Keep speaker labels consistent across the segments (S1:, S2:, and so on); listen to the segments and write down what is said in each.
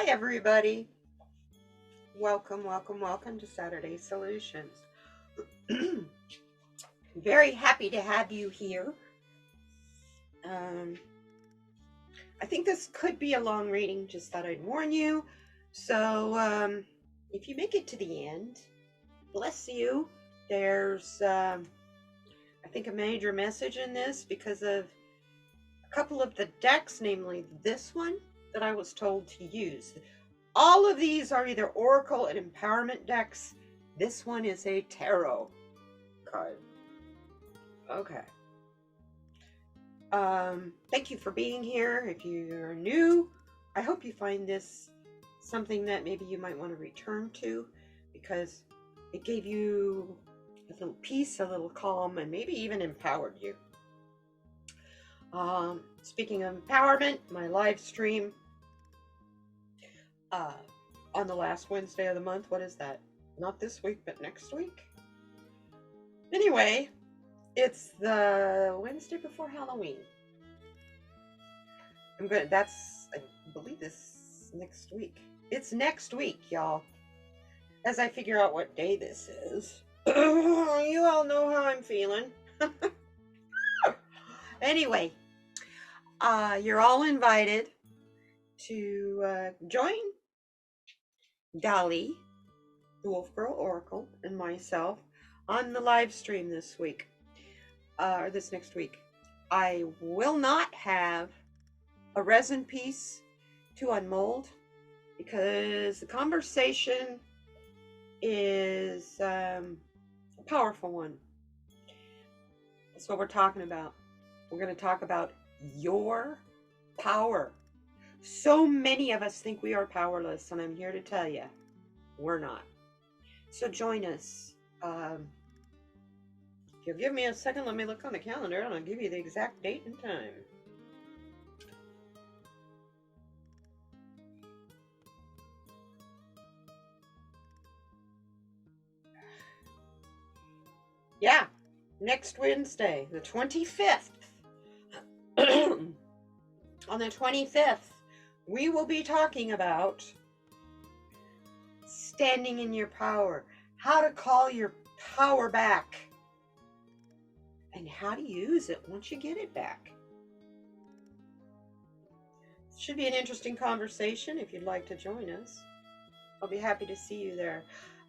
S1: Hi everybody. Welcome to Saturday Solutions. Very happy to have you here. I think this could be a long reading, just thought I'd warn you. So if you make it to the end, bless you. There's I think a major message in this because of a couple of the decks, namely this one that I was told to use. All of these are either oracle and empowerment decks. This one is a tarot card. Okay. Thank you for being here. If you're new, I hope you find this something that maybe you might want to return to, because it gave you a little peace, a little calm, and maybe even empowered you. Speaking of empowerment, my live stream on the last Wednesday of the month. What is that? Not this week, but next week. Anyway, it's the Wednesday before Halloween. I believe this next week. It's next week, y'all. As I figure out what day this is. You all know how I'm feeling. Anyway, you're all invited to join Dolly, the Wolf Girl Oracle, and myself on the live stream this week, or this next week. I will not have a resin piece to unmold because the conversation is a powerful one. That's what we're talking about. We're going to talk about your power. So many of us think we are powerless, and I'm here to tell you, we're not. So join us. If you'll give me a second, let me look on the calendar, and I'll give you the exact date and time. Yeah, next Wednesday, the 25th. On the 25th, we will be talking about standing in your power, how to call your power back, and how to use it once you get it back. Should be an interesting conversation. If you'd like to join us, I'll be happy to see you there.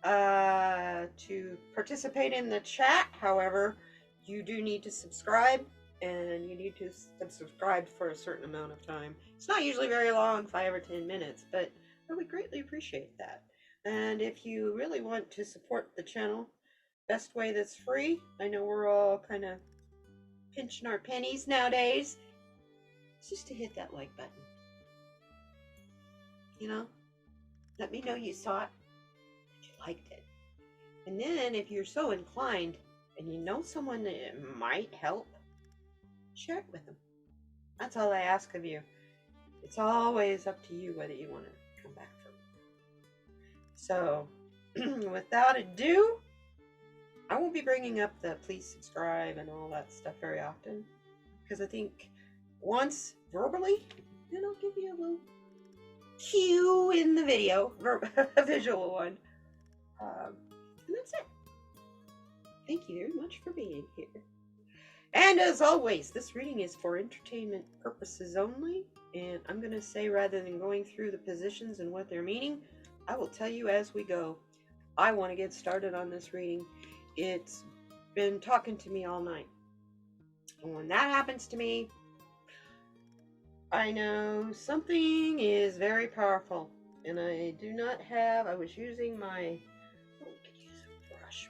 S1: To participate in the chat, however, you do need to subscribe, and you need to subscribe for a certain amount of time. It's not usually very long, 5 or 10 minutes, but I would greatly appreciate that. And if you really want to support the channel, best way that's free, I know we're all kind of pinching our pennies nowadays, it's just to hit that like button. You know, let me know you saw it, that you liked it. And then if you're so inclined and you know someone that it might help, share it with them. That's all I ask of you. It's always up to you whether you want to come back from it. So, without ado, I won't be bringing up the please subscribe and all that stuff very often, because I think once verbally, then I'll give you a little cue in the video, a visual one. And that's it. Thank you very much for being here. And as always, this reading is for entertainment purposes only. And I'm going to say, rather than going through the positions and what they're meaning, I will tell you as we go. I want to get started on this reading. It's been talking to me all night. And when that happens to me, I know something is very powerful. And I do not have, I was using my, oh, we could use a brush.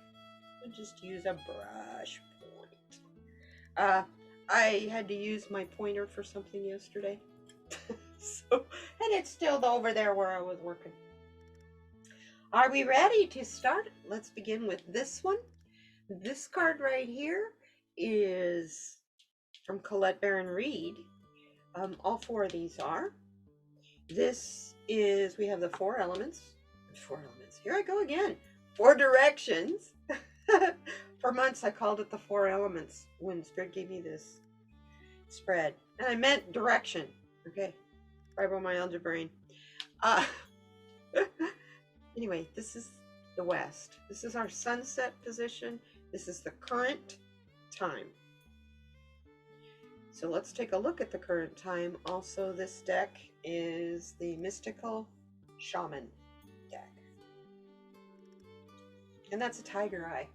S1: We'll just use a brush point. I had to use my pointer for something yesterday. And it's still over there where I was working. Are we ready to start? Let's begin with this one. This card right here is from Colette Baron Reed. All 4 of these are. This is, we have the 4 elements. 4 elements. Here I go again. 4 directions. For months I called it the 4 elements when Spirit gave me this spread. And I meant direction. Okay. Fibromyalgia brain. Uh, anyway, this is the West. This is our sunset position. This is the current time. So let's take a look at the current time. Also, this deck is the Mystical Shaman deck. And that's a tiger eye.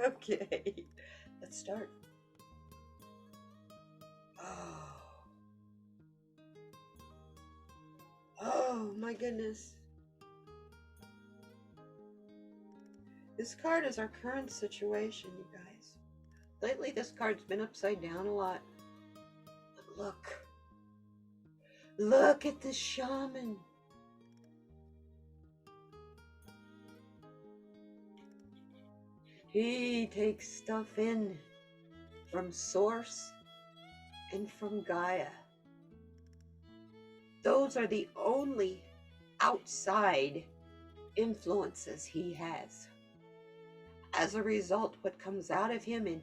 S1: Okay, let's start. Oh my goodness. This card is our current situation, you guys. Lately, this card's been upside down a lot. But look. Look at the shaman. He takes stuff in from Source and from Gaia. Those are the only outside influences he has. As a result, what comes out of him in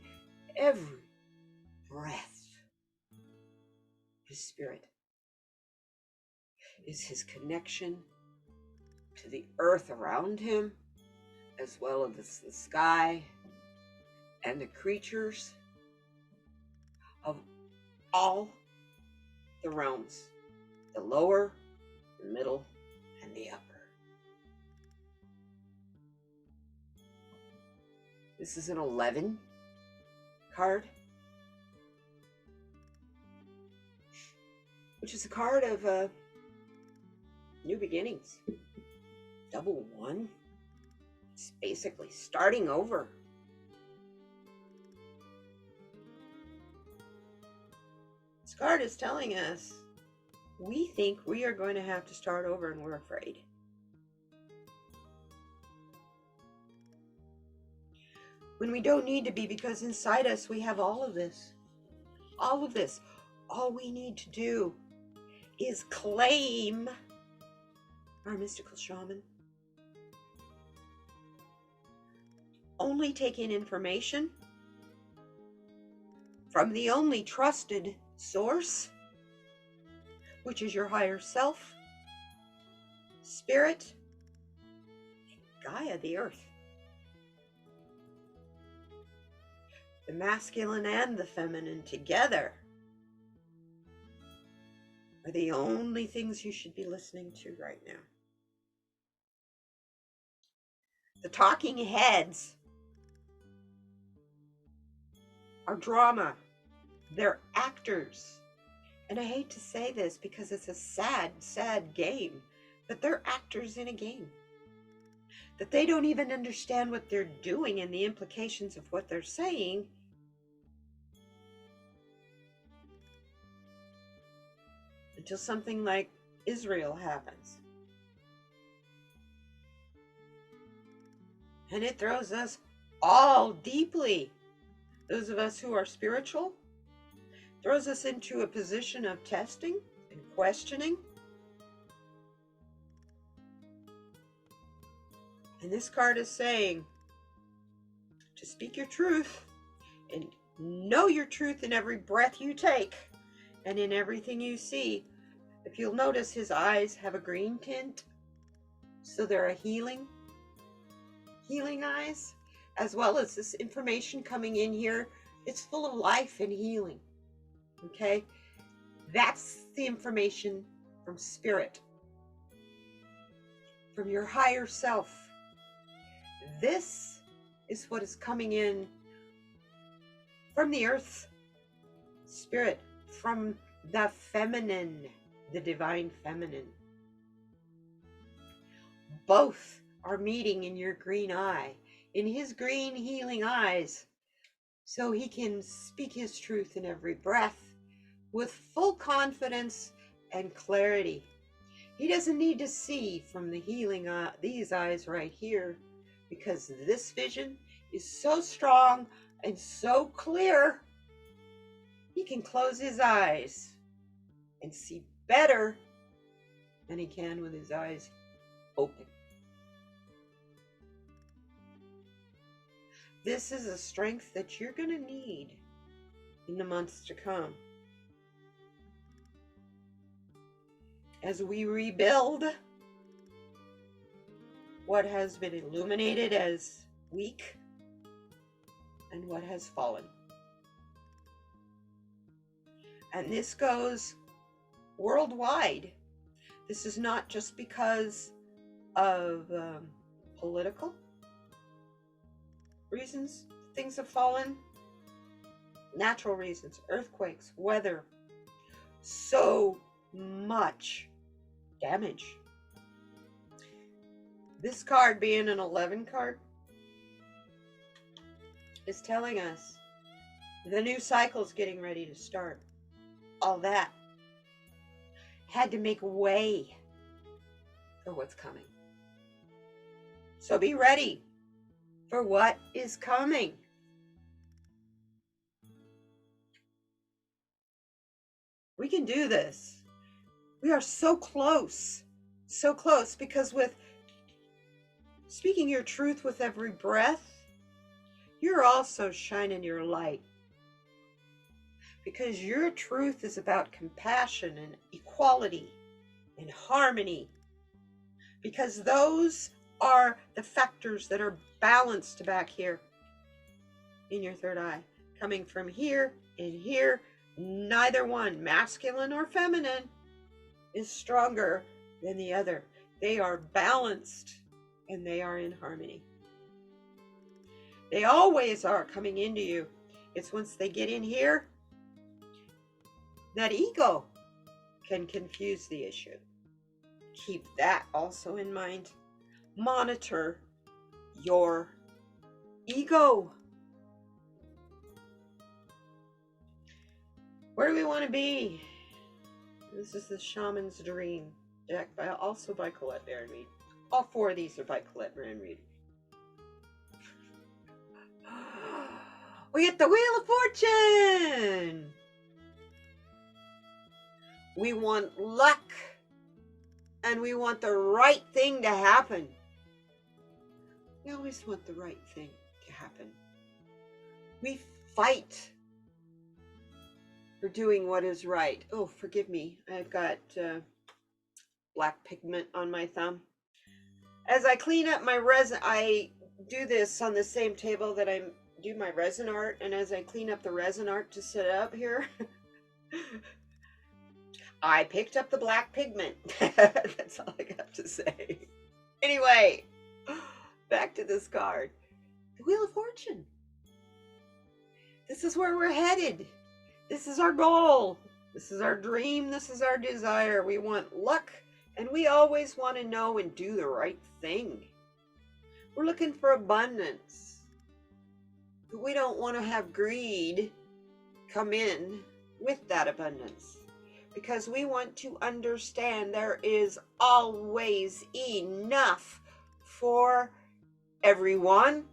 S1: every breath, his spirit, is his connection to the earth around him, as well as the sky and the creatures of all the realms, the lower, the middle, and the upper. This is an 11 card, which is a card of new beginnings. Double one. It's basically starting over. This card is telling us we think we are going to have to start over and we're afraid. When we don't need to be, because inside us we have all of this. All of this. All we need to do is claim our mystical shaman. Only take in information from the only trusted source, which is your higher self, spirit, and Gaia, the earth. The masculine and the feminine together are the only things you should be listening to right now. The talking heads are drama. They're actors. And I hate to say this because it's a sad, sad game, but they're actors in a game. That they don't even understand what they're doing and the implications of what they're saying. Until something like Israel happens. And it throws us all deeply, those of us who are spiritual, throws us into a position of testing and questioning. And this card is saying to speak your truth and know your truth in every breath you take and in everything you see. If you'll notice, his eyes have a green tint, so they're a healing eyes, as well as this information coming in here. It's full of life and healing. Okay? That's the information from spirit, from your higher self. This is what is coming in from the earth, spirit, from the feminine, the divine feminine. Both are meeting in your green eye, in his green healing eyes, so he can speak his truth in every breath with full confidence and clarity. He doesn't need to see from the healing these eyes right here, because this vision is so strong and so clear, he can close his eyes and see better than he can with his eyes open. This is a strength that you're going to need in the months to come. as we rebuild what has been illuminated as weak and what has fallen. And this goes worldwide. This is not just because of political reasons things have fallen. Natural reasons, earthquakes, weather, so much damage. This card, being an 11 card, is telling us the new cycle's getting ready to start. All that had to make way for what's coming. So be ready for what is coming. We can do this. We are so close, because with speaking your truth with every breath, you're also shining your light. Because your truth is about compassion and equality and harmony. Because those are the factors that are balanced back here in your third eye. Coming from here and here, neither one, masculine or feminine, is stronger than the other. They are balanced and they are in harmony. They always are coming into you. It's once they get in here that ego can confuse the issue. Keep that also in mind. Monitor your ego. Where do we want to be? This is the Shaman's Dream deck, also by Colette Baron Reid. All four of these are by Colette Baron Reid. We get the Wheel of Fortune. We want luck, and we want the right thing to happen. We always want the right thing to happen. We fight for doing what is right. Oh, forgive me. I've got black pigment on my thumb. As I clean up my resin, I do this on the same table that I do my resin art, and as I clean up the resin art to set up here, I picked up the black pigment. That's all I got to say. Anyway, back to this card. The Wheel of Fortune. This is where we're headed. This is our goal. This is our dream. This is our desire. We want luck, and we always want to know and do the right thing. We're looking for abundance. But we don't want to have greed come in with that abundance. Because we want to understand there is always enough for everyone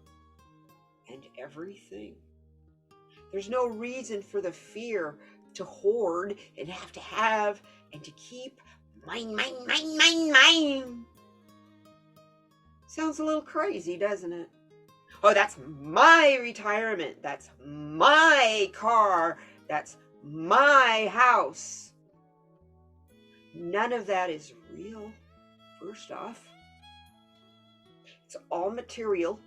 S1: and everything. There's no reason for the fear to hoard and have and to keep mine. Sounds a little crazy, doesn't it? Oh, that's my retirement. That's my car. That's my house. None of that is real, first off. It's all material,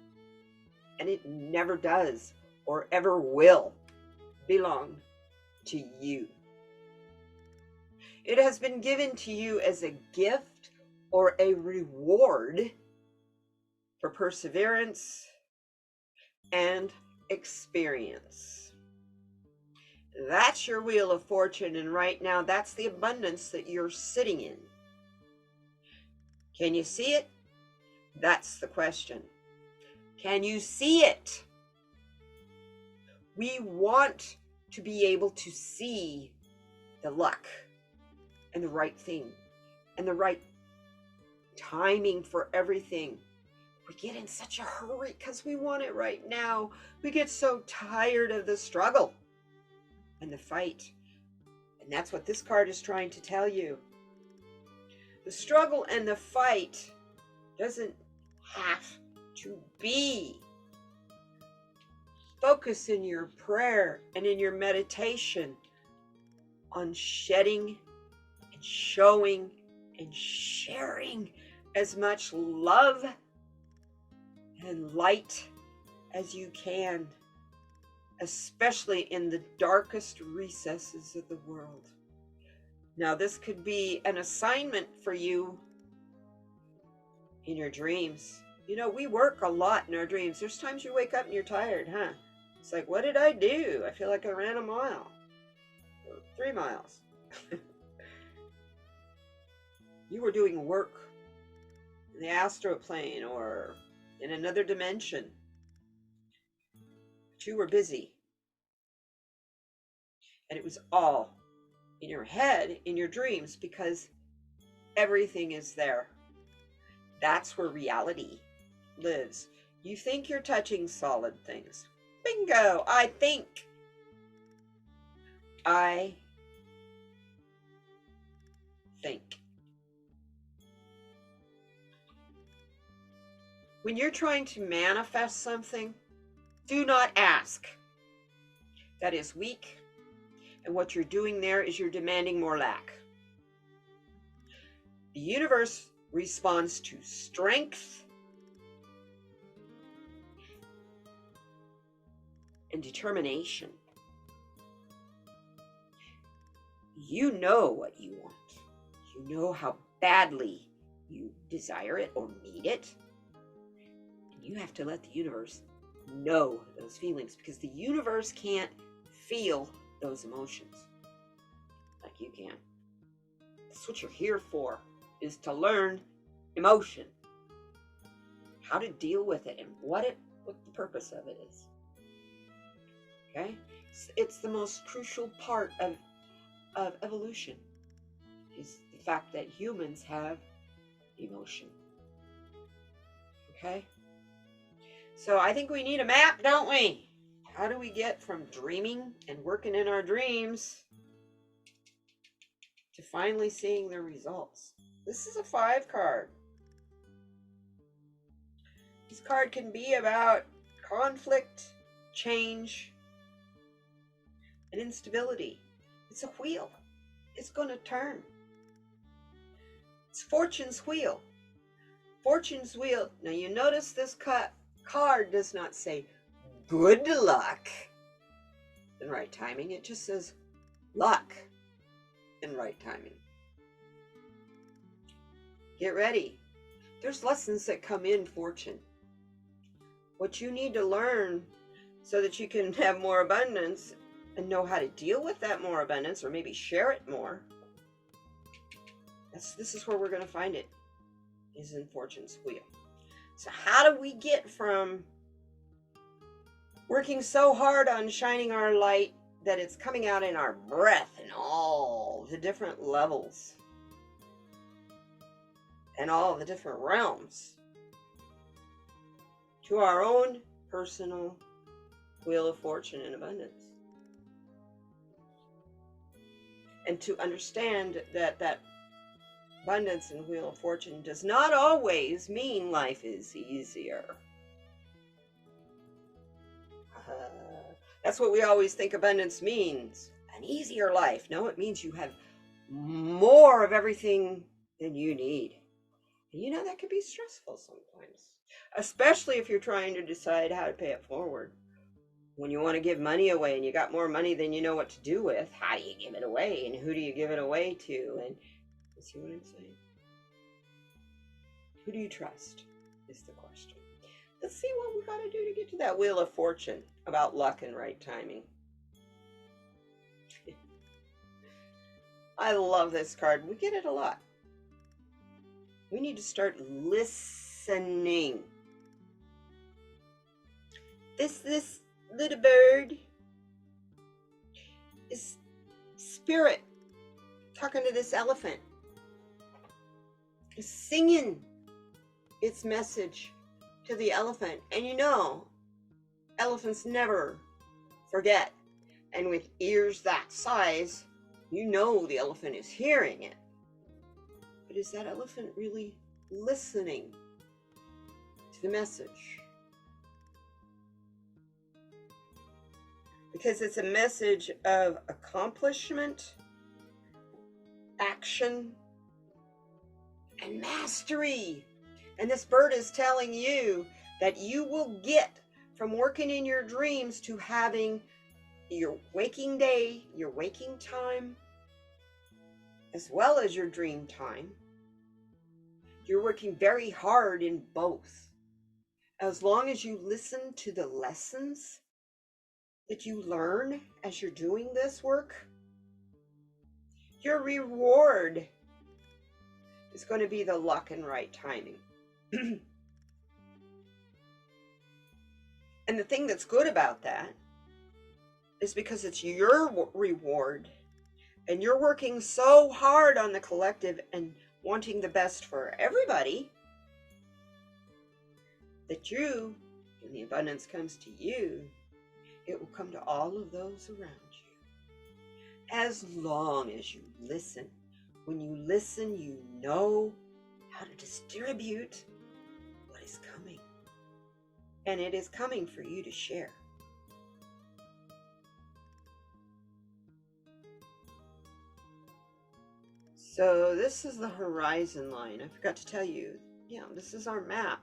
S1: and it never does or ever will belong to you. It has been given to you as a gift or a reward for perseverance and experience. That's your Wheel of Fortune, and right now that's the abundance that you're sitting in. Can you see it? That's the question. Can you see it? We want to be able to see the luck and the right thing and the right timing for everything. We get in such a hurry because we want it right now. We get so tired of the struggle and the fight. And that's what this card is trying to tell you. The struggle and the fight doesn't have to be. Focus in your prayer and in your meditation on shedding and showing and sharing as much love and light as you can, especially in the darkest recesses of the world. Now, this could be an assignment for you in your dreams. You know, we work a lot in our dreams. There's times you wake up and you're tired, huh? It's like, what did I do? I feel like I ran a mile or 3 miles. You were doing work in the astral plane or in another dimension. But you were busy. And it was all in your head, in your dreams, because everything is there. That's where reality lives. You think you're touching solid things. Bingo! I think. I think. When you're trying to manifest something, do not ask. That is weak. And what you're doing there is you're demanding more lack. The universe responds to strength and determination. You know what you want. You know how badly you desire it or need it. And you have to let the universe know those feelings, because the universe can't feel those emotions like you can. That's what you're here for, is to learn emotion, how to deal with it, and what the purpose of it is. Okay? It's the most crucial part of evolution, is the fact that humans have emotion. Okay? So I think we need a map, don't we? How do we get from dreaming and working in our dreams to finally seeing the results? This is a 5 card. This card can be about conflict, change, and instability. It's a wheel. It's going to turn. It's Fortune's wheel. Fortune's wheel. Now you notice this card does not say good luck in right timing. It just says luck in right timing. Get ready. There's lessons that come in Fortune. What you need to learn so that you can have more abundance and know how to deal with that more abundance, or maybe share it more. This is where we're going to find it, is in Fortune's wheel. So how do we get from working so hard on shining our light that it's coming out in our breath and all the different levels and all the different realms to our own personal wheel of fortune and abundance? And to understand that that abundance and wheel of fortune does not always mean life is easier. That's what we always think abundance means. An easier life. No, it means you have more of everything than you need. And you know, that can be stressful sometimes, especially if you're trying to decide how to pay it forward. When you want to give money away and you got more money than you know what to do with, how do you give it away? And who do you give it away to? And you see what I'm saying? Who do you trust is the question. Let's see what we got to do to get to that wheel of fortune about luck and right timing. I love this card. We get it a lot. We need to start listening. This little bird is spirit talking to this elephant. It's singing its message to the elephant. And you know, elephants never forget. And with ears that size, you know the elephant is hearing it. But is that elephant really listening to the message? Because it's a message of accomplishment, action, and mastery. And this bird is telling you that you will get from working in your dreams to having your waking day, your waking time, as well as your dream time. You're working very hard in both. As long as you listen to the lessons that you learn as you're doing this work, your reward is going to be the luck and right timing. And the thing that's good about that is because it's your reward, and you're working so hard on the collective and wanting the best for everybody, that you, when the abundance comes to you, it will come to all of those around you. As long as you listen. When you listen, you know how to distribute what is coming. And it is coming for you to share. So this is the horizon line. I forgot to tell you, this is our map,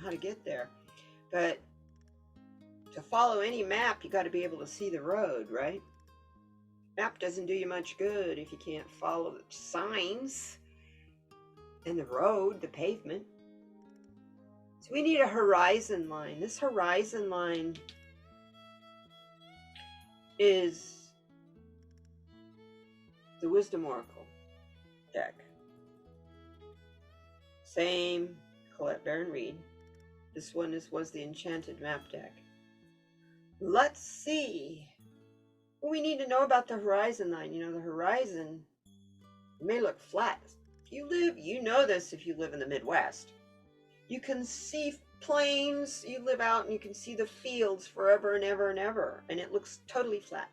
S1: how to get there. But to follow any map, you got to be able to see the road, right? Map doesn't do you much good if you can't follow the signs and the road, the pavement. So we need a horizon line. This horizon line is the Wisdom Oracle deck. Same, Colette Baron Reed. This one was the Enchanted Map deck. Let's see what we need to know about the horizon line. The horizon may look flat. You know this if you live in the Midwest. You can see plains, you live out and you can see the fields forever and ever and ever, and it looks totally flat.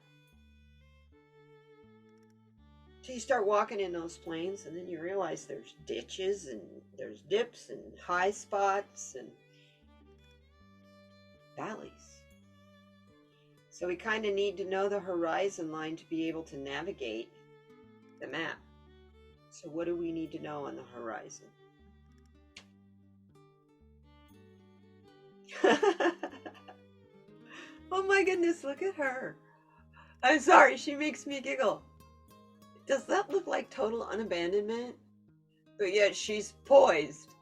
S1: So you start walking in those plains, and then you realize there's ditches and there's dips and high spots and valleys. So we kind of need to know the horizon line to be able to navigate the map. So what do we need to know on the horizon? Oh my goodness, look at her. I'm sorry, she makes me giggle. Does that look like total unabandonment? But yet she's poised.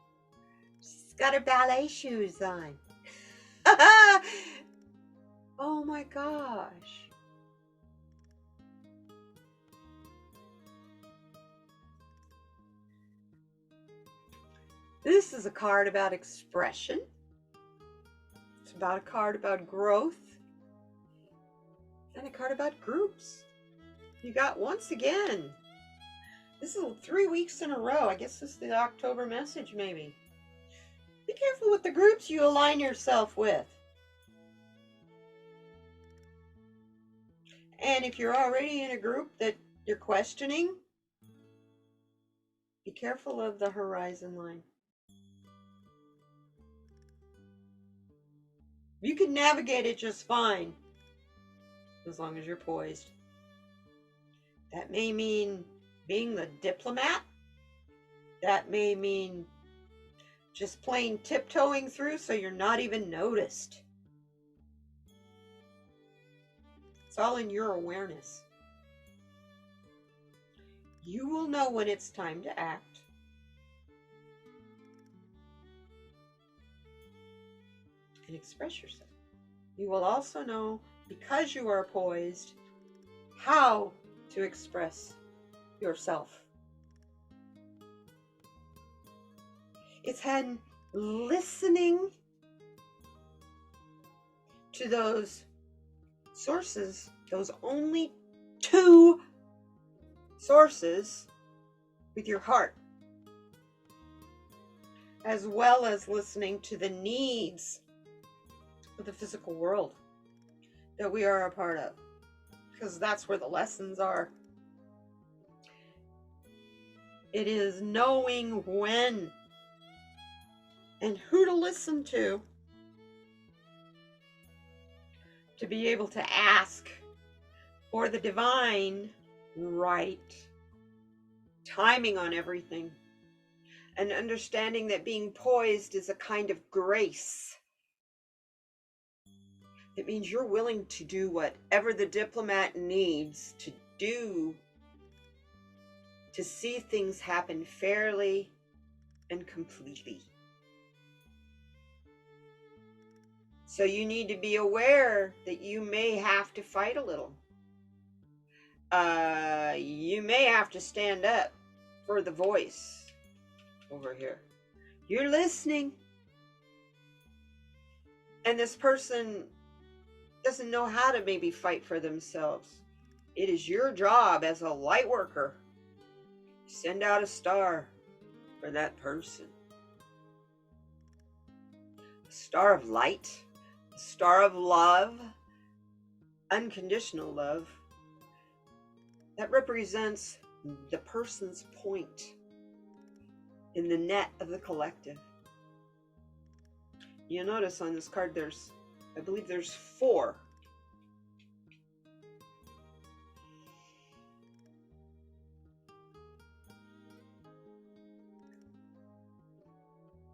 S1: She's got her ballet shoes on. Oh my gosh. This is a card about expression. It's about a card about growth. And a card about groups. You got, once again, this is 3 weeks in a row. I guess this is the October message, maybe. Be careful with the groups you align yourself with. And if you're already in a group that you're questioning, be careful of the horizon line. You can navigate it just fine, as long as you're poised. That may mean being the diplomat. That may mean just plain tiptoeing through so you're not even noticed. It's all in your awareness. You will know when it's time to act. And express yourself. You will also know, because you are poised, how to express yourself. It's had listening to those sources, those only 2 sources, with your heart, as well as listening to the needs of the physical world that we are a part of, because that's where the lessons are. It is knowing when and who to listen to be able to ask for the divine right timing on everything. and understanding that being poised is a kind of grace. It means you're willing to do whatever the diplomat needs to do to see things happen fairly and completely. So you need to be aware that you may have to fight a little. You may have to stand up for the voice over here. You're listening. And this person doesn't know how to maybe fight for themselves. It is your job as a light worker to send out a star for that person. A star of light, a star of love, unconditional love, that represents the person's point in the net of the collective. You'll notice on this card I believe there's 4.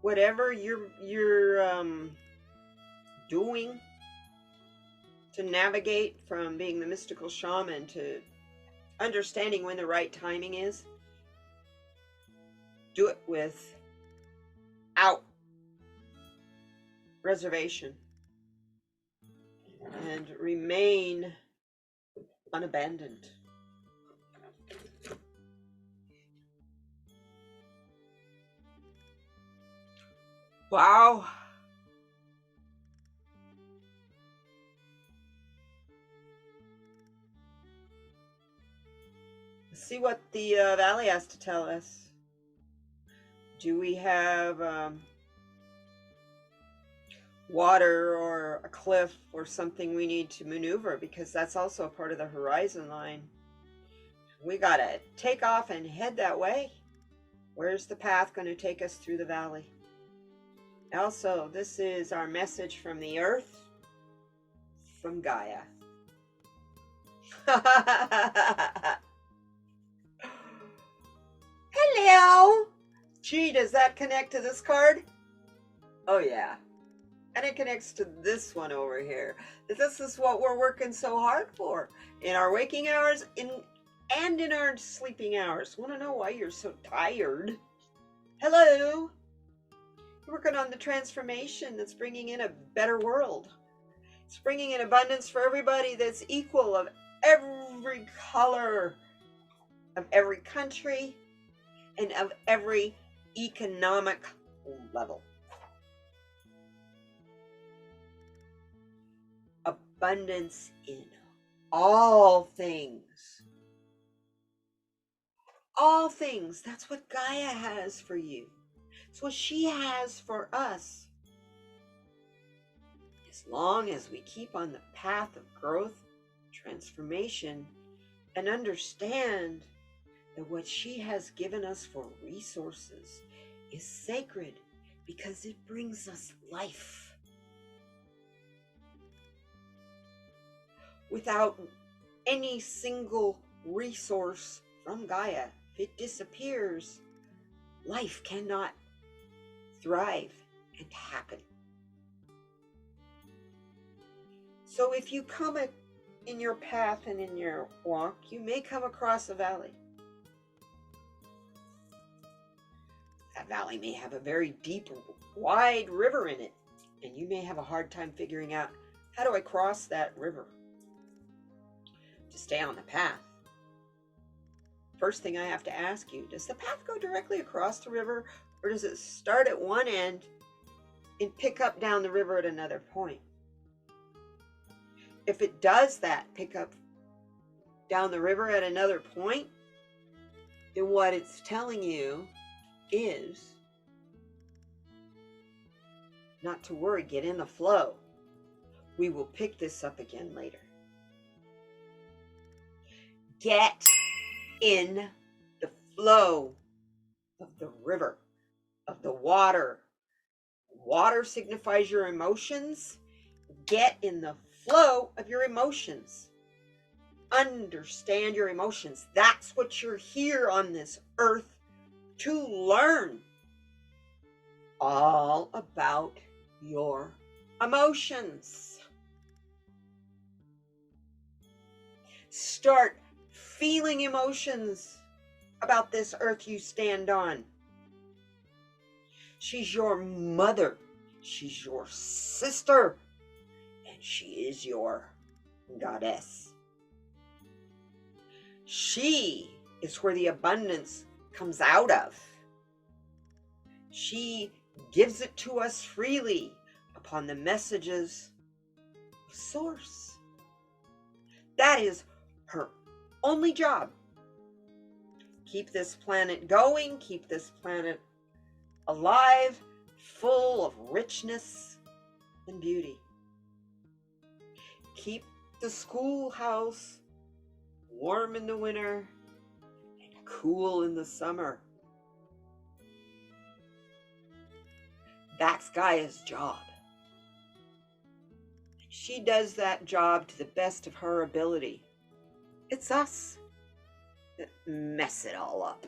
S1: Whatever you're doing to navigate from being the mystical shaman to understanding when the right timing is, do it without reservation and remain unabandoned. Wow. Let's see what the valley has to tell us. Do we have water or a cliff or something we need to maneuver? Because that's also a part of the horizon line. We gotta take off and head that way. Where's the path going to take us through the valley? Also, this is our message from the earth, from Gaia. Hello! Gee, does that connect to this card? Oh yeah. And it connects to this one over here. This is what we're working so hard for. In our waking hours and in our sleeping hours. Want to know why you're so tired? Hello! We're working on the transformation that's bringing in a better world. It's bringing in abundance for everybody that's equal, of every color, of every country, and of every economic level. Abundance in all things. All things. That's what Gaia has for you. It's what she has for us. As long as we keep on the path of growth, transformation, and understand that what she has given us for resources is sacred because it brings us life. Without any single resource from Gaia, if it disappears, life cannot thrive and happen. So if you come in your path and in your walk, you may come across a valley. That valley may have a very deep, wide river in it, and you may have a hard time figuring out, how do I cross that river to stay on the path? First thing I have to ask you, does the path go directly across the river, or does it start at one end and pick up down the river at another point? If it does that, pick up down the river at another point, then what it's telling you is not to worry, get in the flow. We will pick this up again later. Get in the flow of the river, of the water. Water signifies your emotions. Get in the flow of your emotions. Understand your emotions. That's what you're here on this earth to learn. all about your emotions. Start feeling emotions about this earth you stand on. She's your mother. She's your sister. And she is your goddess. She is where the abundance comes out of. She gives it to us freely upon the messages of Source. That is her only job. Keep this planet going, keep this planet alive, full of richness and beauty. Keep the schoolhouse warm in the winter and cool in the summer. That's Gaia's job. She does that job to the best of her ability. It's us that mess it all up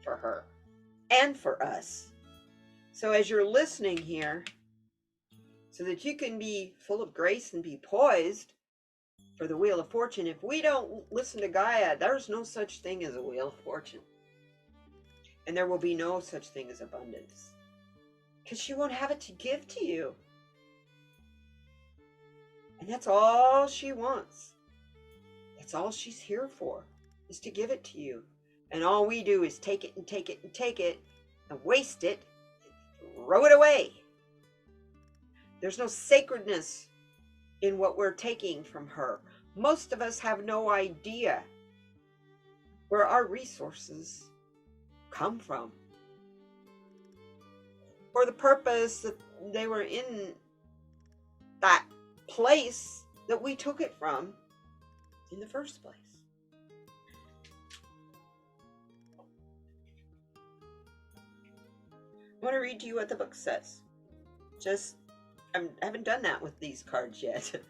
S1: for her and for us. So as you're listening here, so that you can be full of grace and be poised for the Wheel of Fortune, if we don't listen to Gaia, there's no such thing as a Wheel of Fortune. And there will be no such thing as abundance. Because she won't have it to give to you. And that's all she wants. That's all she's here for, is to give it to you. And all we do is take it and take it and take it and waste it and throw it away. There's no sacredness in what we're taking from her. Most of us have no idea where our resources come from, or the purpose that they were in that place that we took it from in the first place. I want to read to you what the book says. I haven't done that with these cards yet.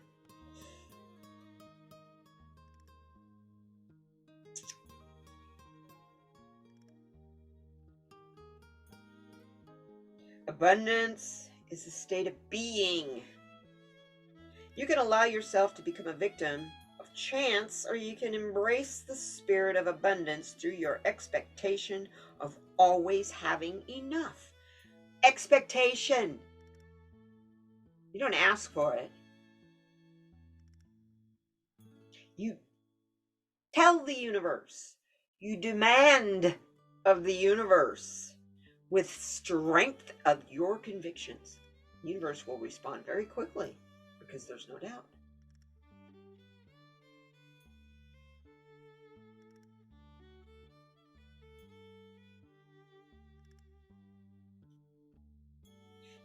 S1: Abundance is a state of being. You can allow yourself to become a victim of chance, or you can embrace the spirit of abundance through your expectation of always having enough. Expectation. You don't ask for it. You tell the universe. You demand of the universe with strength of your convictions. The universe will respond very quickly because there's no doubt.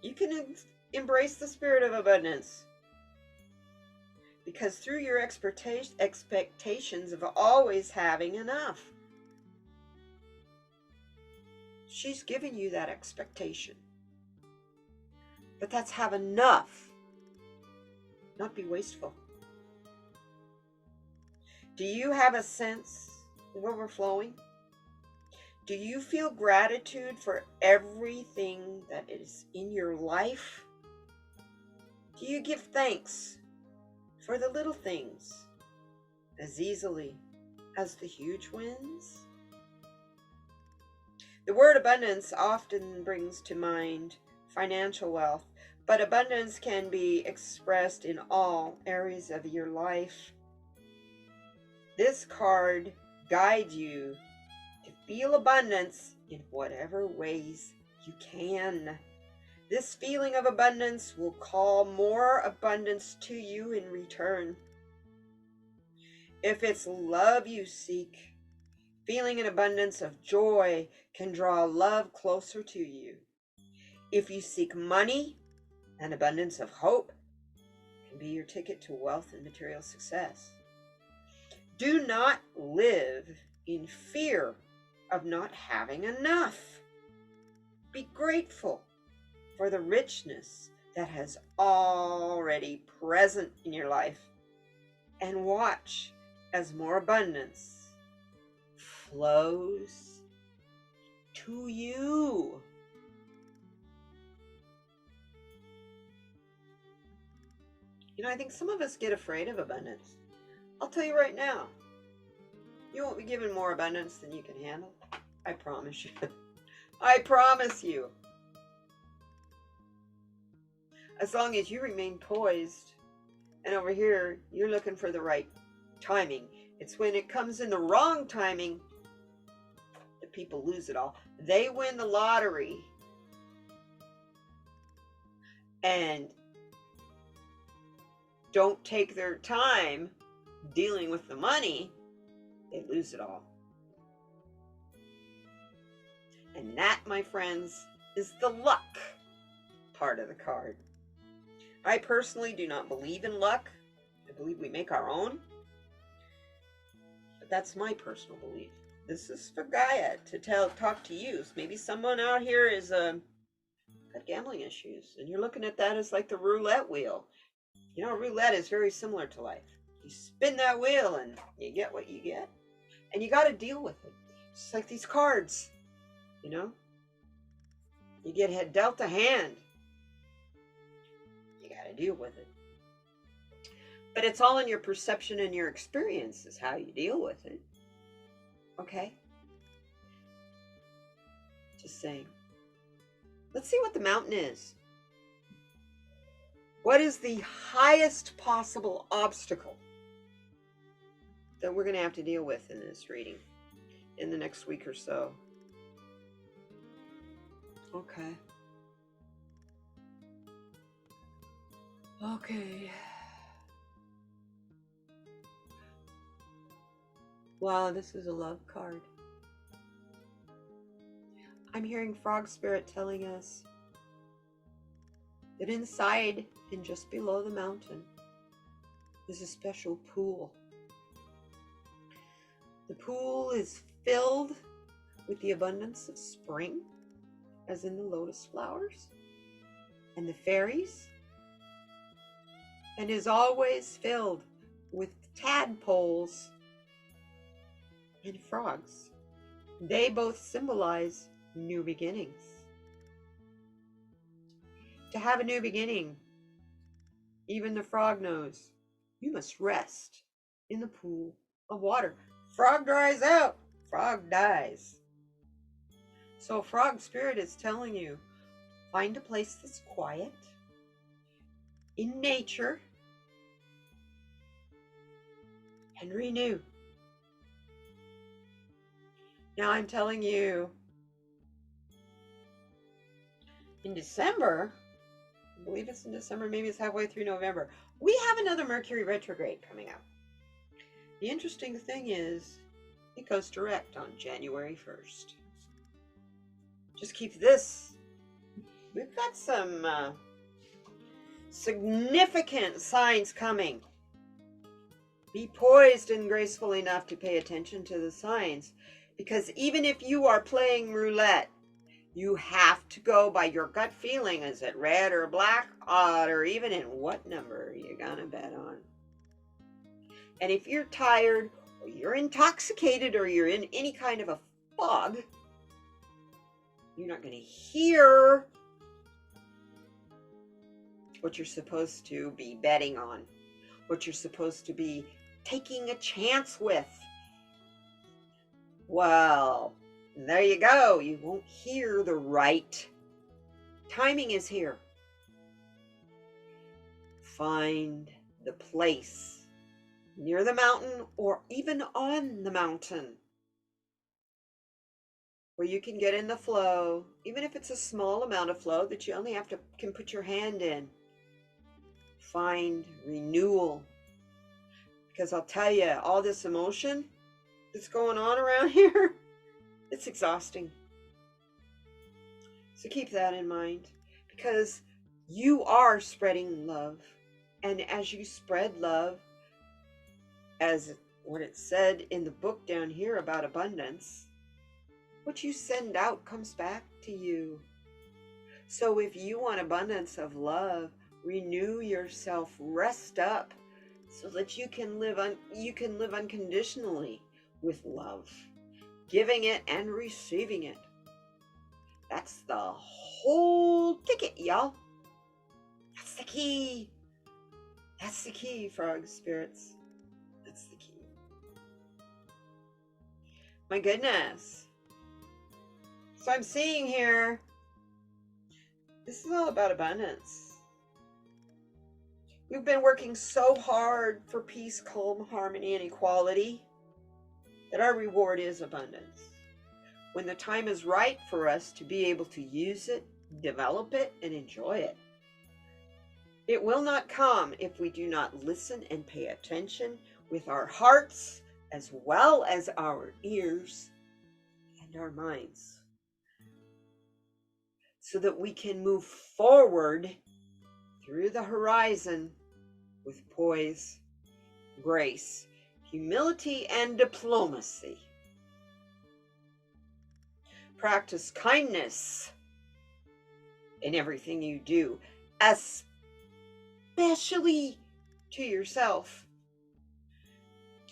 S1: You can embrace the spirit of abundance because through your expectations of always having enough, she's giving you that expectation. But that's have enough, not be wasteful. Do you have a sense of overflowing? Do you feel gratitude for everything that is in your life? Do you give thanks for the little things as easily as the huge wins? The word abundance often brings to mind financial wealth, but abundance can be expressed in all areas of your life. This card guides you to feel abundance in whatever ways you can. This feeling of abundance will call more abundance to you in return. If it's love you seek, feeling an abundance of joy can draw love closer to you. If you seek money, an abundance of hope can be your ticket to wealth and material success. Do not live in fear of not having enough. Be grateful for the richness that has already present in your life, and watch as more abundance flows to you. I think some of us get afraid of abundance. I'll tell you right now, you won't be given more abundance than you can handle. I promise you. I promise you. As long as you remain poised, and over here, you're looking for the right timing. It's when it comes in the wrong timing that people lose it all. They win the lottery and don't take their time dealing with the money, they lose it all. And that, my friends, is the luck part of the card. I personally do not believe in luck. I believe we make our own. But that's my personal belief. This is for Gaia to talk to you. So maybe someone out here is got gambling issues, and you're looking at that as like the roulette wheel. Roulette is very similar to life. You spin that wheel and you get what you get. And you got to deal with it. Just like these cards, You get dealt a hand. You got to deal with it. But it's all in your perception and your experience is how you deal with it. Okay? Just saying. Let's see what the mountain is. What is the highest possible obstacle that we're going to have to deal with in this reading in the next week or so? Okay. Okay. Wow, this is a love card. I'm hearing Frog Spirit telling us that inside and just below the mountain is a special pool. The pool is filled with the abundance of spring, as in the lotus flowers and the fairies, and is always filled with tadpoles and frogs. They both symbolize new beginnings. To have a new beginning, even the frog knows you must rest in the pool of water. Frog dries out, frog dies. So Frog Spirit is telling you, find a place that's quiet, in nature, and renew. Now I'm telling you, in December, I believe it's in December, maybe it's halfway through November, we have another Mercury retrograde coming up. The interesting thing is, it goes direct on January 1st. Just keep this. We've got some significant signs coming. Be poised and graceful enough to pay attention to the signs, because even if you are playing roulette, you have to go by your gut feeling. Is it red or black, odd, or even, in what number you're gonna bet on? And if you're tired, or you're intoxicated, or you're in any kind of a fog, you're not going to hear what you're supposed to be betting on, what you're supposed to be taking a chance with. Well, there you go. You won't hear the right timing is here. Find the place near the mountain or even on the mountain where you can get in the flow, even if it's a small amount of flow that you only can put your hand in. Find renewal. Because I'll tell you, all this emotion that's going on around here, it's exhausting. So keep that in mind, because you are spreading love. And as you spread love, as what it said in the book down here about abundance, what you send out comes back to you. So if you want abundance of love, renew yourself, rest up, so that you can live unconditionally with love, giving it and receiving it. That's the whole ticket, y'all. That's the key. That's the key, frog spirits. That's the key. My goodness. So I'm seeing here, this is all about abundance. We've been working so hard for peace, calm, harmony, and equality that our reward is abundance. When the time is right for us to be able to use it, develop it, and enjoy it. It will not come if we do not listen and pay attention with our hearts as well as our ears and our minds, so that we can move forward through the horizon with poise, grace, humility, and diplomacy. Practice kindness in everything you do, especially to yourself.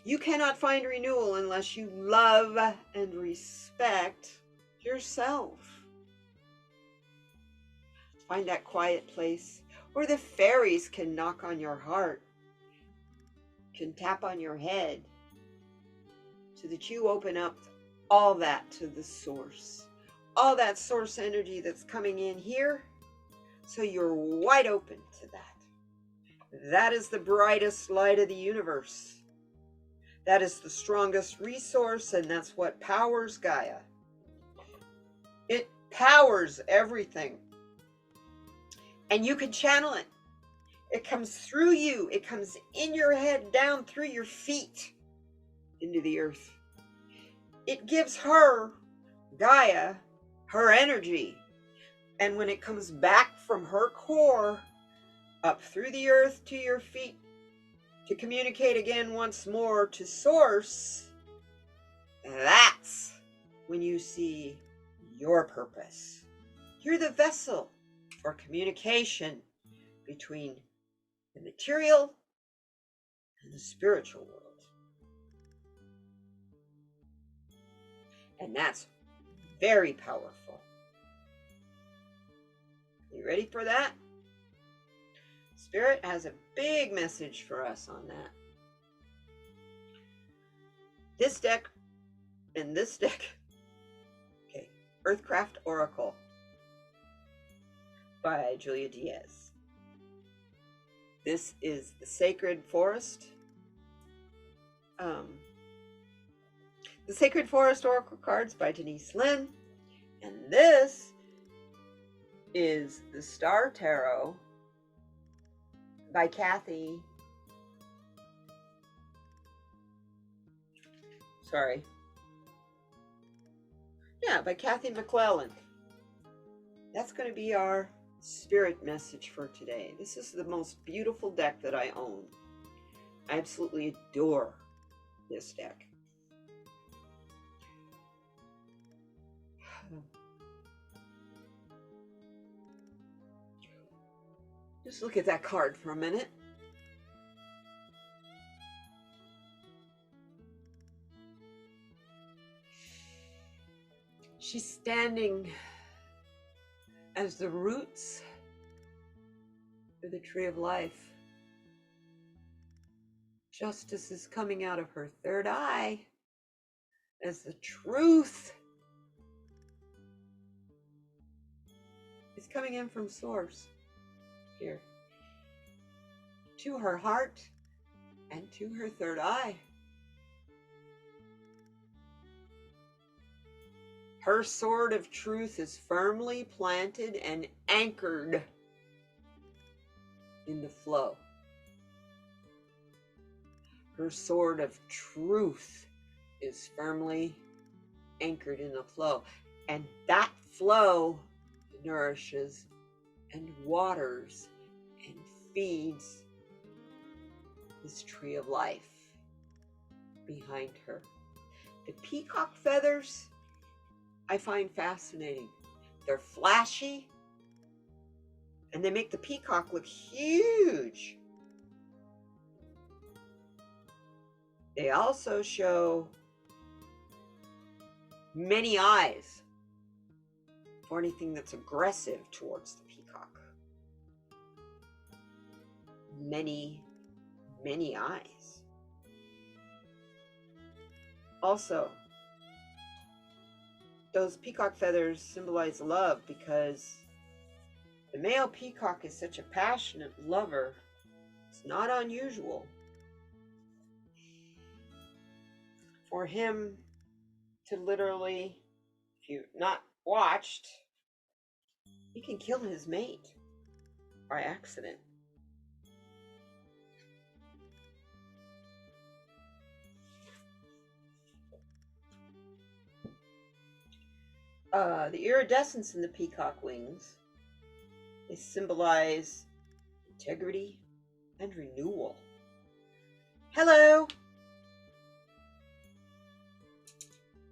S1: You cannot find renewal unless you love and respect yourself. Find that quiet place where the fairies can knock on your heart, can tap on your head, so that you open up all that to the source, all that source energy that's coming in here, so you're wide open to that. That is the brightest light of the universe. That is the strongest resource, and that's what powers Gaia. It powers everything. And you can channel it. It comes through you. It comes in your head, down through your feet, into the earth. It gives her, Gaia, her energy. And when it comes back from her core, up through the earth to your feet, to communicate again once more to Source, that's when you see your purpose. You're the vessel for communication between the material and the spiritual world. And that's very powerful. You ready for that? Spirit has a big message for us on that. This deck and this deck, okay, Earthcraft Oracle by Julia Diaz. This is the Sacred Forest. The Sacred Forest Oracle cards by Denise Lynn. And this is the Star Tarot by Kathy. By Kathy McClellan. That's going to be our spirit message for today. This is the most beautiful deck that I own. I absolutely adore this deck. Just look at that card for a minute. She's standing as the roots of the tree of life. Justice is coming out of her third eye as the truth is coming in from Source here to her heart and to her third eye. Her sword of truth is firmly planted and anchored in the flow. Her sword of truth is firmly anchored in the flow. And that flow nourishes and waters and feeds this tree of life behind her. The peacock feathers I find fascinating. They're flashy and they make the peacock look huge. They also show many eyes for anything that's aggressive towards the peacock. Many many eyes. Also, those peacock feathers symbolize love because the male peacock is such a passionate lover. It's not unusual for him to literally, if you've not watched, he can kill his mate by accident. The iridescence in the peacock wings, they symbolize integrity and renewal. Hello!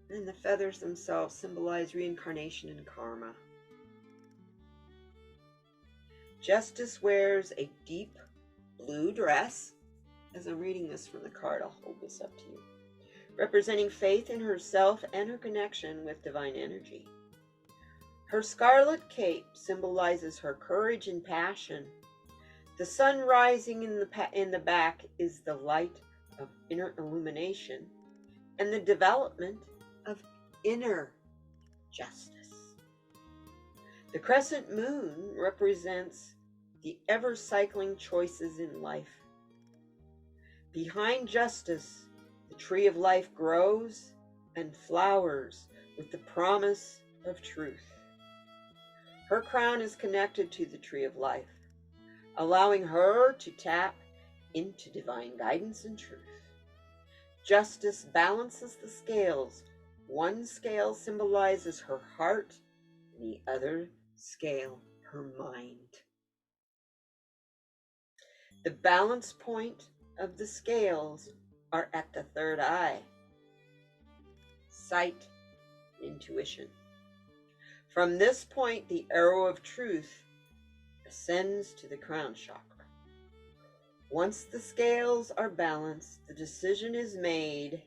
S1: And the feathers themselves symbolize reincarnation and karma. Justice wears a deep blue dress. As I'm reading this from the card, I'll hold this up to you. Representing faith in herself and her connection with divine energy. Her scarlet cape symbolizes her courage and passion. The sun rising in the back is the light of inner illumination and the development of inner justice. The crescent moon represents the ever-cycling choices in life. Behind justice, the tree of life grows and flowers with the promise of truth. Her crown is connected to the tree of life, allowing her to tap into divine guidance and truth. Justice balances the scales. One scale symbolizes her heart, and the other scale her mind. The balance point of the scales are at the third eye, sight, intuition. From this point, the arrow of truth ascends to the crown chakra. Once the scales are balanced, the decision is made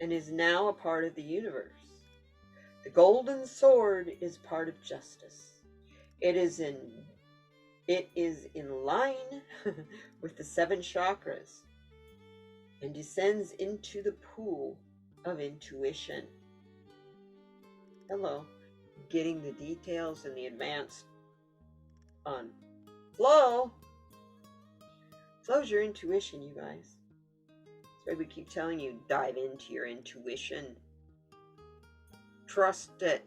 S1: and is now a part of the universe. The golden sword is part of justice. It is in line with the 7 chakras and descends into the pool of intuition. Hello. Getting the details and the advanced on flow. Flow's your intuition, you guys. That's why we keep telling you, dive into your intuition. Trust it.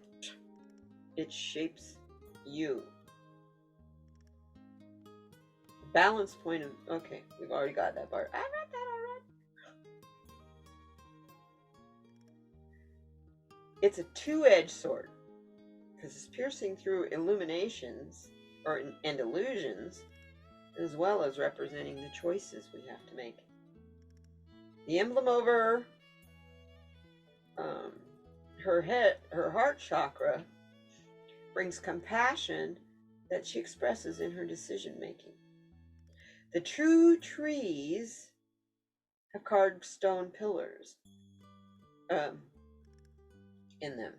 S1: It shapes you. Balance point of, okay, we've already got that part. I read that already. It's a two-edged sword because it's piercing through illuminations and illusions, as well as representing the choices we have to make. The emblem over her heart chakra brings compassion that she expresses in her decision making. The true trees have carved stone pillars in them.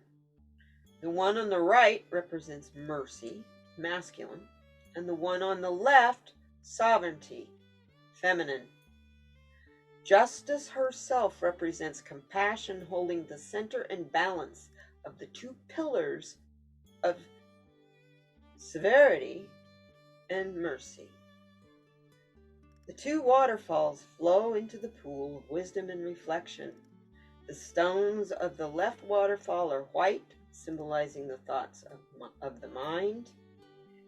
S1: The one on the right represents mercy, masculine, and the one on the left, sovereignty, feminine. Justice herself represents compassion, holding the center and balance of the 2 pillars of severity and mercy. The 2 waterfalls flow into the pool of wisdom and reflection. The stones of the left waterfall are white, symbolizing the thoughts of the mind,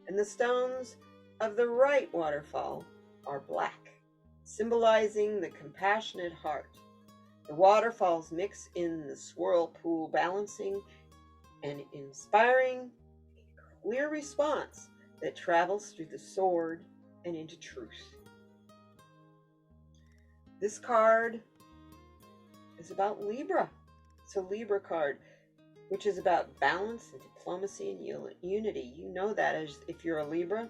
S1: and the stones of the right waterfall are black, symbolizing the compassionate heart. The waterfalls mix in the swirl pool, balancing and inspiring a clear response that travels through the sword and into truth. This card is about Libra. It's a Libra card, which is about balance and diplomacy and unity. You know that as if you're a Libra,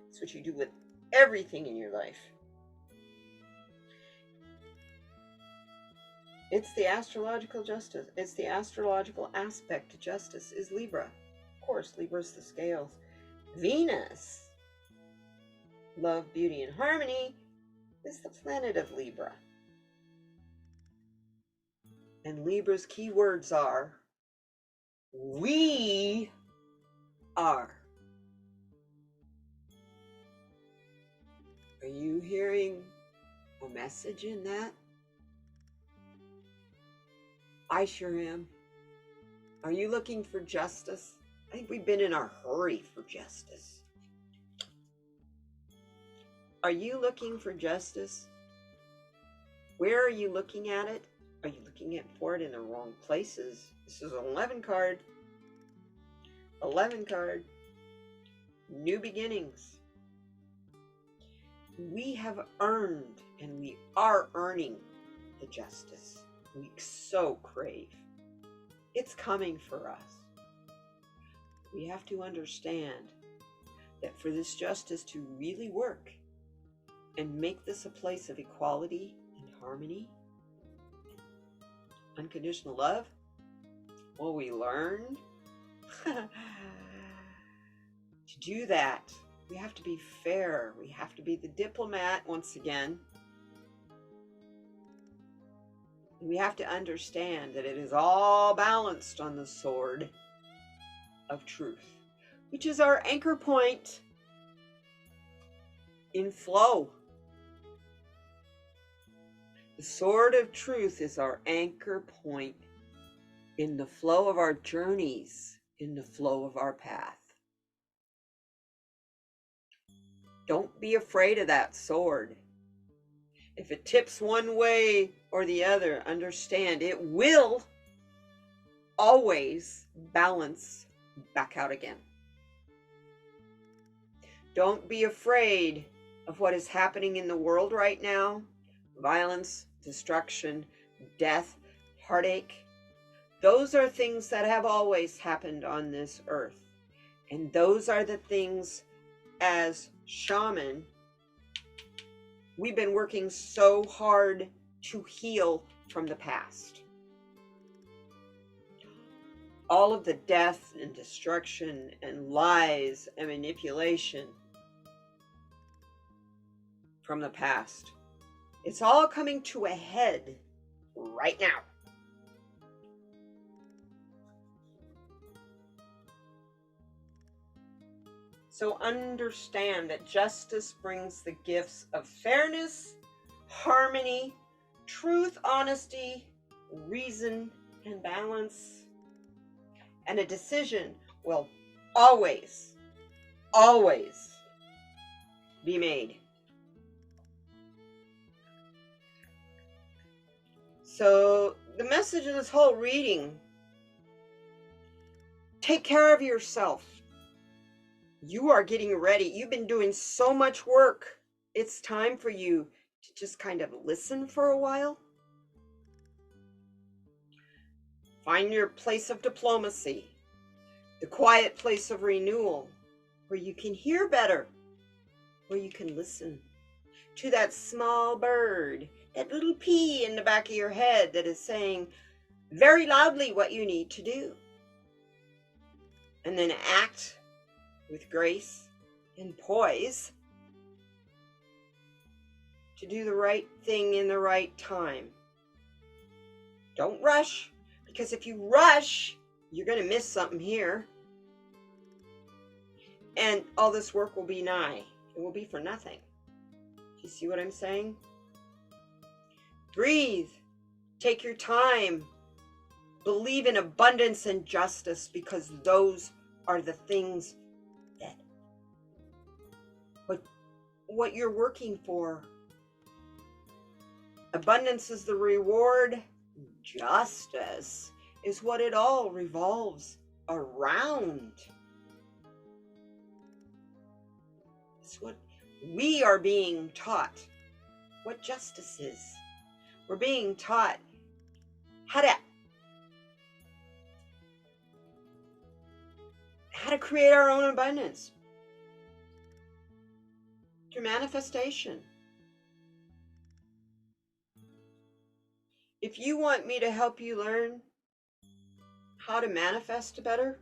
S1: it's what you do with everything in your life. It's the astrological justice. It's the astrological aspect to justice is Libra. Of course, Libra's the scales. Venus, love, beauty, and harmony, is the planet of Libra. And Libra's key words are, we are. Are you hearing a message in that? I sure am. Are you looking for justice? I think we've been in a hurry for justice. Are you looking for justice? Where are you looking at it? Are you looking for it in the wrong places? This is an 11 card. 11 card. New beginnings. We have earned and we are earning the justice we so crave. It's coming for us. We have to understand that for this justice to really work and make this a place of equality and harmony, unconditional love, well, we learned to do that. We have to be fair. We have to be the diplomat once again. We have to understand that it is all balanced on the sword of truth, which is our anchor point in flow. The sword of truth is our anchor point in the flow of our journeys, in the flow of our path. Don't be afraid of that sword. If it tips one way or the other, understand it will always balance back out again. Don't be afraid of what is happening in the world right now. Violence, destruction, death, heartache. Those are things that have always happened on this earth. And those are the things, as shaman, we've been working so hard to heal from the past. All of the death and destruction and lies and manipulation from the past. It's all coming to a head right now. So understand that justice brings the gifts of fairness, harmony, truth, honesty, reason, and balance. And a decision will always, always be made. So the message of this whole reading, take care of yourself. You are getting ready. You've been doing so much work. It's time for you to just kind of listen for a while. Find your place of diplomacy, the quiet place of renewal, where you can hear better, where you can listen to that small bird, that little pea in the back of your head that is saying very loudly what you need to do. And then act with grace and poise to do the right thing in the right time. Don't rush, because if you rush, you're going to miss something here. And all this work will be nigh. It will be for nothing. Do you see what I'm saying? Breathe. Take your time. Believe in abundance and justice, because those are the things that what you're working for. Abundance is the reward. Justice is what it all revolves around. It's what we are being taught, what justice is. We're being taught how to create our own abundance through manifestation. If you want me to help you learn how to manifest better,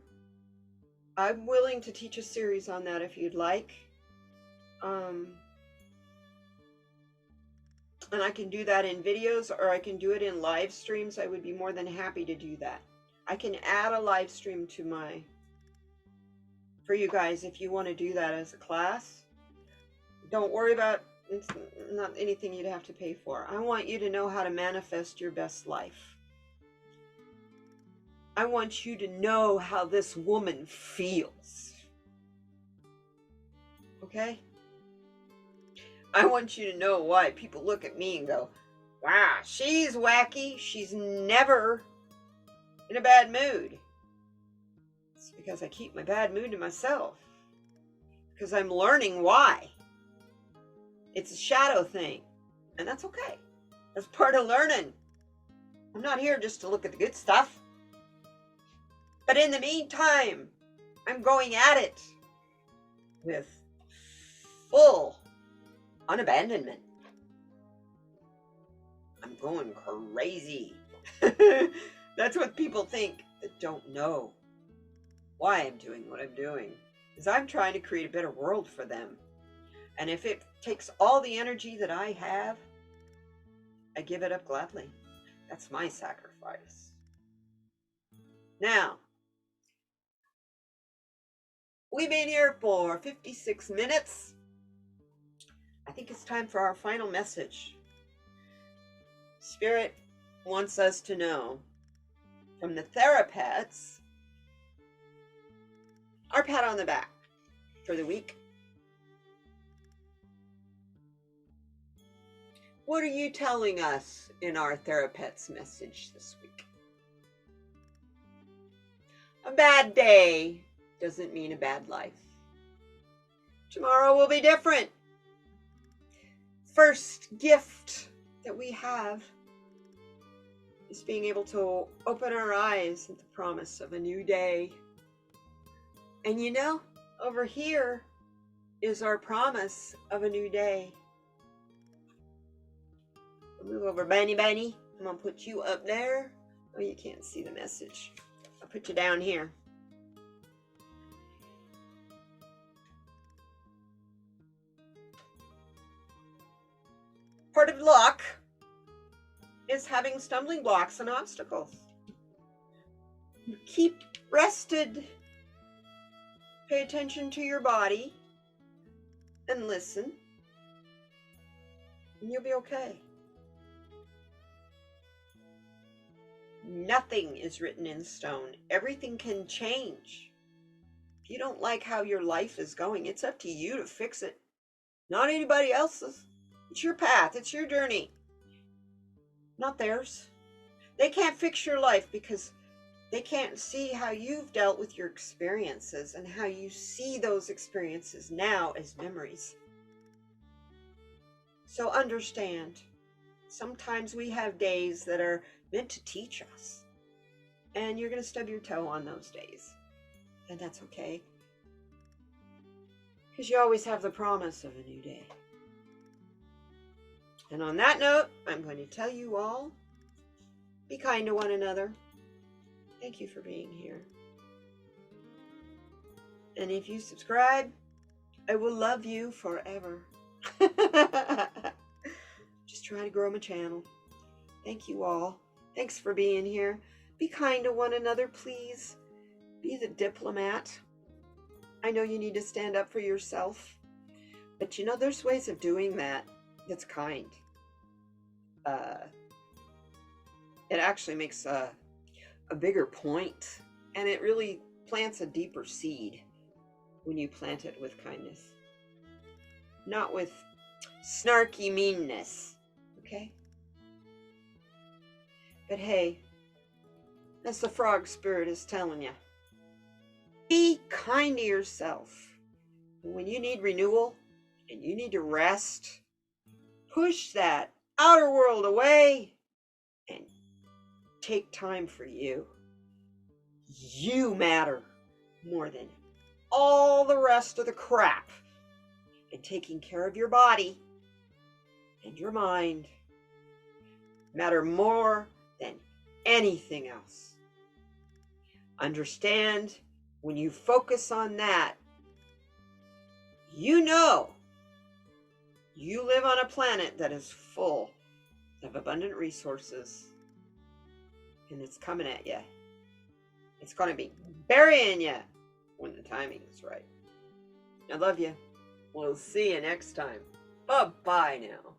S1: I'm willing to teach a series on that if you'd like. And I can do that in videos, or I can do it in live streams. I would be more than happy to do that. I can add a live stream to for you guys if you want to do that as a class. Don't worry about, it's not anything you'd have to pay for. I want you to know how to manifest your best life. I want you to know how this woman feels. Okay? I want you to know why people look at me and go, wow, she's wacky. She's never in a bad mood. It's because I keep my bad mood to myself. Because I'm learning why. It's a shadow thing. And that's okay. That's part of learning. I'm not here just to look at the good stuff. But in the meantime, I'm going at it with full unabandonment. I'm going crazy. That's what people think that don't know why I'm doing what I'm doing. Is I'm trying to create a better world for them. And if it takes all the energy that I have, I give it up gladly. That's my sacrifice. Now, we've been here for 56 minutes. I think it's time for our final message. Spirit wants us to know from the therapests, our pat on the back for the week. What are you telling us in our therapist's message this week? A bad day doesn't mean a bad life. Tomorrow will be different. First gift that we have is being able to open our eyes at the promise of a new day. And you know, over here is our promise of a new day. Move over, Bunny. I'm going to put you up there. Oh, you can't see the message. I'll put you down here. Part of luck is having stumbling blocks and obstacles. Keep rested. Pay attention to your body and listen, and you'll be okay. Nothing is written in stone. Everything can change. If you don't like how your life is going, it's up to you to fix it. Not anybody else's. It's your path. It's your journey. Not theirs. They can't fix your life because they can't see how you've dealt with your experiences and how you see those experiences now as memories. So understand, sometimes we have days that are meant to teach us. And you're going to stub your toe on those days. And that's okay. Because you always have the promise of a new day. And on that note, I'm going to tell you all, be kind to one another. Thank you for being here. And if you subscribe, I will love you forever. Just trying to grow my channel. Thank you all. Thanks for being here. Be kind to one another, please. Be the diplomat. I know you need to stand up for yourself. But you know, there's ways of doing that that's kind. It actually makes a bigger point, and it really plants a deeper seed when you plant it with kindness, not with snarky meanness. Okay? But hey, as the frog spirit is telling you, be kind to yourself. When you need renewal and you need to rest, push that outer world away and take time for you. You matter more than all the rest of the crap. And taking care of your body and your mind matter more than anything else. Understand, when you focus on that, you know you live on a planet that is full of abundant resources, and it's coming at you. It's going to be burying you when the timing is right. I love you. We'll see you next time. Bye-bye now.